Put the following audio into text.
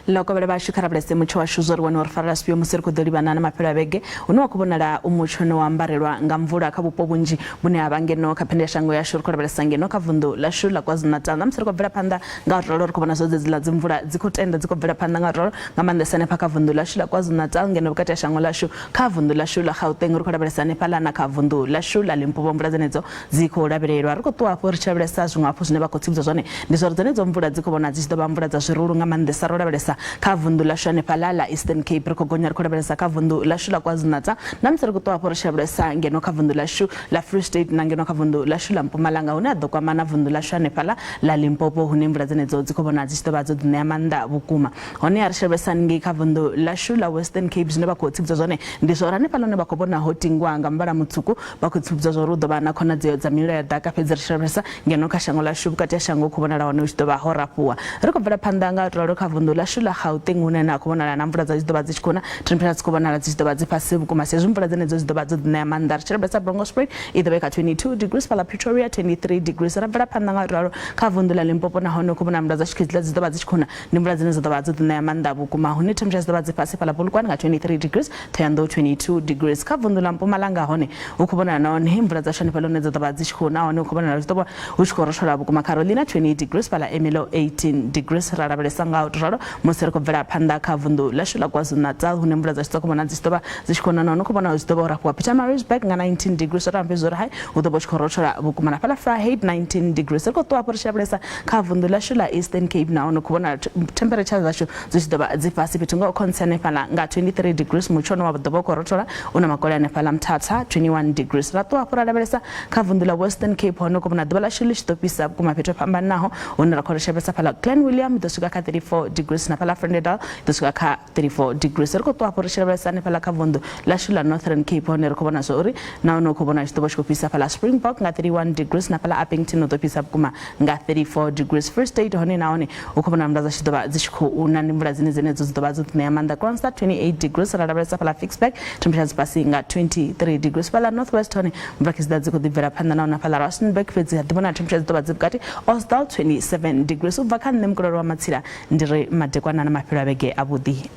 loko bale bashikara blese Mutsho wa shuzor wano warfara spio musiriko dolibana na mapela bege uno kubonala Mutsho no wambarelwa ngamvura kabupo bunji bune abange no kapende shango ya shurko bale sange no kavundo la shula KwaZulu-Natal namsiriko vela panda ngarolo kubona zoze zila zimvura zikutenda ziko vela panda ngarolo ngamande sane pakavundo la shula KwaZulu-Natal ngeno bukati ya shango la shu kavundo la shula Gauteng ruko bale sane pala na kavundo la shula Limpopo mvura zenezo ziko labelelwa ruko twa por chabele sazu ngapo zine bakotibzo zone ndizoro zenezo mvura ziko bona zisidoba mvura za shururu ngamande sarora bale kavundu la shane palala Eastern Cape riko gonya riko bele kavundu la shula KwaZulu-Natal namsero kutoa por shabele ngeno kavundu la shu la Free State nangeno kavundu la shula Mpumalanga una dokwa mana vundu la shane pala la Limpopo hunimbra zenezo zikobona zisidoba zo neamanda bukuma hone arshabele ngi kavundu la shula Western Cape zineba kotibzo zone ndisora ne pala ne bakobona hotingwa ngambara mutsuku bakotibzo zo rudo bana khona zeyo zamira ya daka pezera shabele ngeno kashango la shu bukati ya shango kubona la wano usidoba horapua riko vela pandanga rolo kavundu la shula Gauteng unena kubona na mvura za zidoba zichikona temperatures kubona na zidoba zipasi kuma sezo mvura zenezo zidoba zodne mandar chirabesa Brongo Spring idobeka 22 degrees pala Pretoria 23 degrees rabra pandanga rolo kavundu la Limpopo na hono kubona mvura za shikizila zidoba zichikona nimvura zenezo zidoba zodne manda bukuma hone temperatures zidoba zipasi pala Polokwane 23 degrees Thohoyandou 22 degrees kavundu la Mpumalanga hone ukubona na one mvura za shani pala nezo zidoba zichikona hone ukubona na zidoba ushkoroshola bukuma Carolina 20 degrees pala Emilo 18 degrees rabele sanga rolo musero vela panda kavundu la shula KwaZulu-Natal hunembula za stoko mona zistoba zishikona no kubona zistoba rapwa Pietermaritzburg nga 19 degrees rambe zora hai udobo chikorochora bukumana pala Vryheid 19 degrees ko to apor shablesa kavundu la shula Eastern Cape na no kubona temperature zasho zistoba zifasi bitungo concern pala nga 23 degrees Mutsho no wadobo korochora una makola ne pala Mthatha 21 degrees rato apora labelesa kavundu la Western Cape hono kubona dobala shuli stopisa kuma Petro pamba naho una rakora shablesa pala Glen William dosuka 34 degrees na pala Frendedal dosuka 34 degrees riko to apor shablesa ne pala kavundu la shula Northern Cape hono kubona sori na no kubona stopishko pisa pala Springbok nga 31 degrees na pala Appington no topisa kuma nga 34 degrees First State hono naone ukubona mdaza shidoba zishiko una nimvura zinezo zidoba zotne Amanda Kronstadt 28 degrees rabelesa pala Fixback temperatures passing nga 23 degrees pala Northwest hono mbrakis daziko divera panda na pala Rustenburg fezi hadibona temperatures zidoba zibkati Osdal 27 degrees uvakan nemkororo wa matsira ndire madekwana na mapira bege abudi